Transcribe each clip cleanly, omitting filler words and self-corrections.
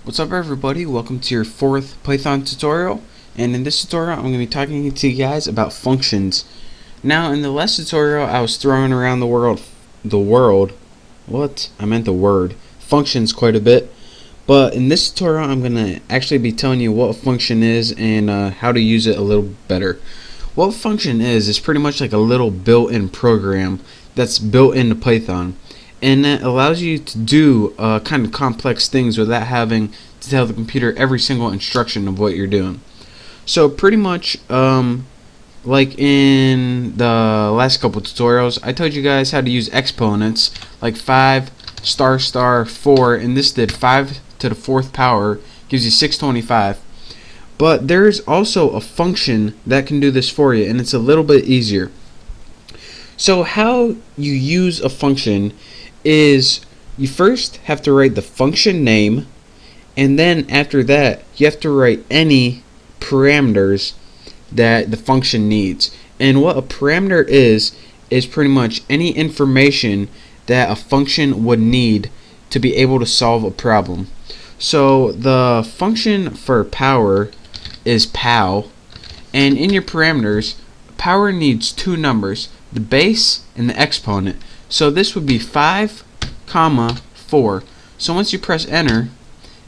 What's up everybody, welcome to your fourth Python tutorial, and in this tutorial I'm going to be talking to you guys about functions. Now in the last tutorial I was throwing around the word functions quite a bit, but in this tutorial I'm going to actually be telling you what a function is and how to use it a little better. What a function is pretty much like a little built-in program that's built into Python, and it allows you to do kind of complex things without having to tell the computer every single instruction of what you're doing. So pretty much like in the last couple tutorials I told you guys how to use exponents like 5 * 4, and this did 5 to the 4th power, gives you 625. But there's also a function that can do this for you, and it's a little bit easier. So how you use a function is you first have to write the function name, and then after that you have to write any parameters that the function needs. And what a parameter is pretty much any information that a function would need to be able to solve a problem. So the function for power is pow, and in your parameters power needs two numbers, the base and the exponent. So this would be 5, 4. So once you press enter,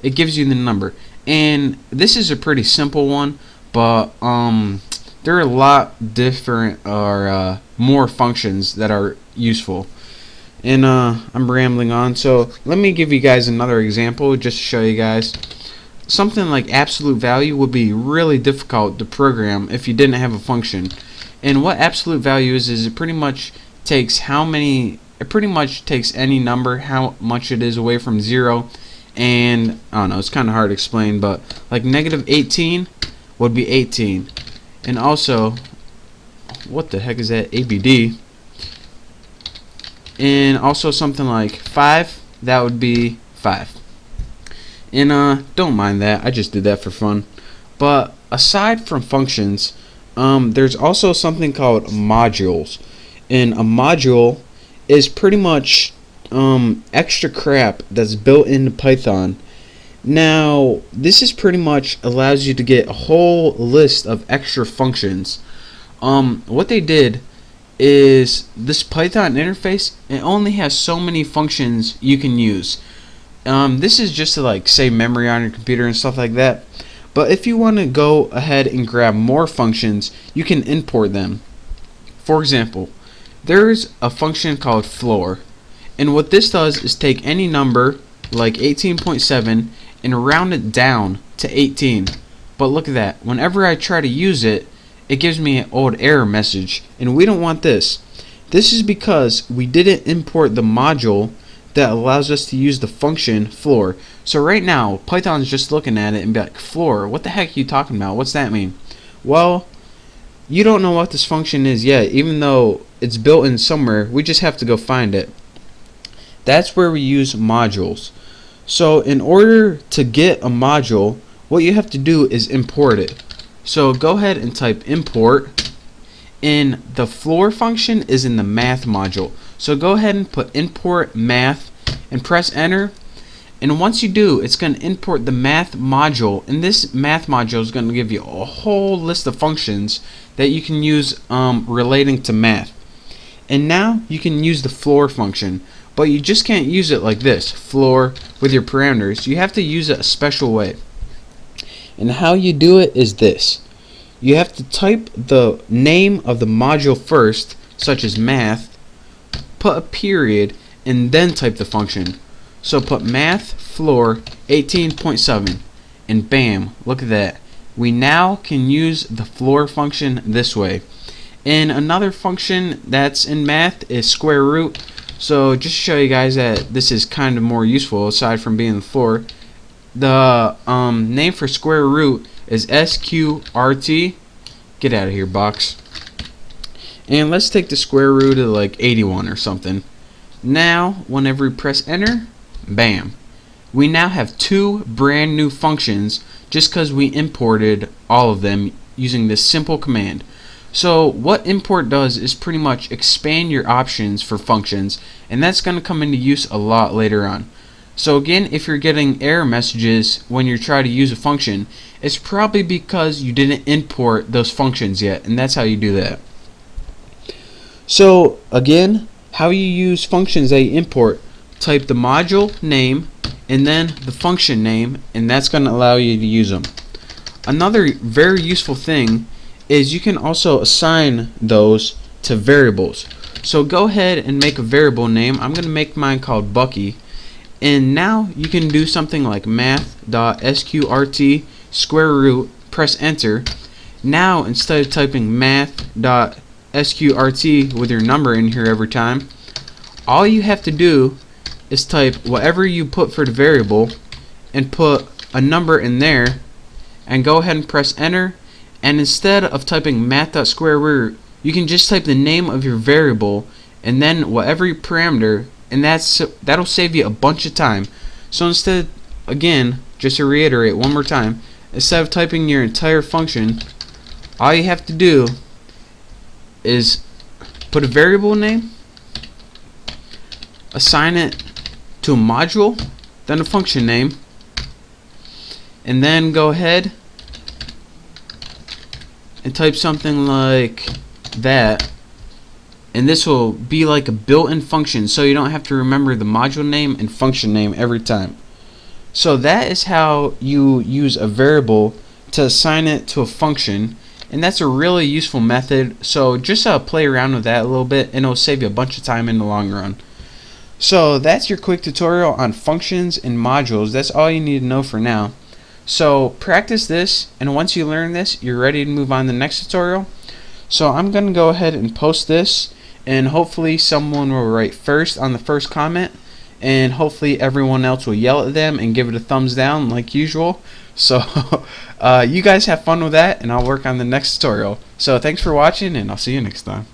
it gives you the number. And this is a pretty simple one, but there are a lot different or more functions that are useful. And I'm rambling on, so let me give you guys another example just to show you guys. Something like absolute value would be really difficult to program if you didn't have a function. And what absolute value is it pretty much takes any number, how much it is away from 0, and I don't know, it's kind of hard to explain, but like -18 would be 18. And also, what the heck is that, ABD? And also something like 5, that would be 5. And don't mind that, I just did that for fun. But aside from functions, there's also something called modules. And a module is pretty much extra crap that's built into Python. Now this is pretty much allows you to get a whole list of extra functions. What they did is this Python interface, it only has so many functions you can use. This is just to like save memory on your computer and stuff like that. But if you want to go ahead and grab more functions, you can import them. For example, there's a function called floor, and what this does is take any number like 18.7 and round it down to 18. But look at that, whenever I try to use it, it gives me an old error message, and we don't want this. This is because we didn't import the module that allows us to use the function floor. So right now Python's just looking at it and be like, floor, what the heck are you talking about? What's that mean? Well, you don't know what this function is yet, even though it's built in somewhere. We just have to go find it. That's where we use modules. So in order to get a module, what you have to do is import it. So go ahead and type import, and the floor function is in the math module. So go ahead and put import math and press enter, and once you do, it's going to import the math module, and this math module is going to give you a whole list of functions that you can use relating to math. And now you can use the floor function, but you just can't use it like this, floor, with your parameters. You have to use it a special way. And how you do it is this. You have to type the name of the module first, such as math, put a period, and then type the function. So put math floor 18.7, and bam, look at that. We now can use the floor function this way. And another function that's in math is square root. So just to show you guys that this is kind of more useful aside from being the floor, the name for square root is sqrt. Get out of here, box. And let's take the square root of like 81 or something. Now whenever we press enter, bam, we now have two brand new functions just because we imported all of them using this simple command. So what import does is pretty much expand your options for functions, and that's going to come into use a lot later on. So again, if you're getting error messages when you're trying to use a function, it's probably because you didn't import those functions yet, and that's how you do that. So again, how you use functions that you import: type the module name and then the function name, and that's going to allow you to use them. Another very useful thing is you can also assign those to variables. So go ahead and make a variable name. I'm going to make mine called Bucky, and now you can do something like math.sqrt square root, press enter. Now instead of typing math.sqrt with your number in here every time, all you have to do is type whatever you put for the variable and put a number in there, and go ahead and press enter. And instead of typing math.square root, you can just type the name of your variable and then whatever your parameter, and that'll save you a bunch of time. So instead, again, just to reiterate one more time, instead of typing your entire function, all you have to do is put a variable name, assign it to a module, then a function name, and then go ahead and type something like that, and this will be like a built-in function, so you don't have to remember the module name and function name every time. So that is how you use a variable to assign it to a function, and that's a really useful method. So just play around with that a little bit, and it'll save you a bunch of time in the long run. So that's your quick tutorial on functions and modules. That's all you need to know for now. So practice this, and once you learn this, you're ready to move on to the next tutorial. So I'm going to go ahead and post this, and hopefully someone will write first on the first comment, and hopefully everyone else will yell at them and give it a thumbs down like usual. So you guys have fun with that, and I'll work on the next tutorial. So thanks for watching, and I'll see you next time.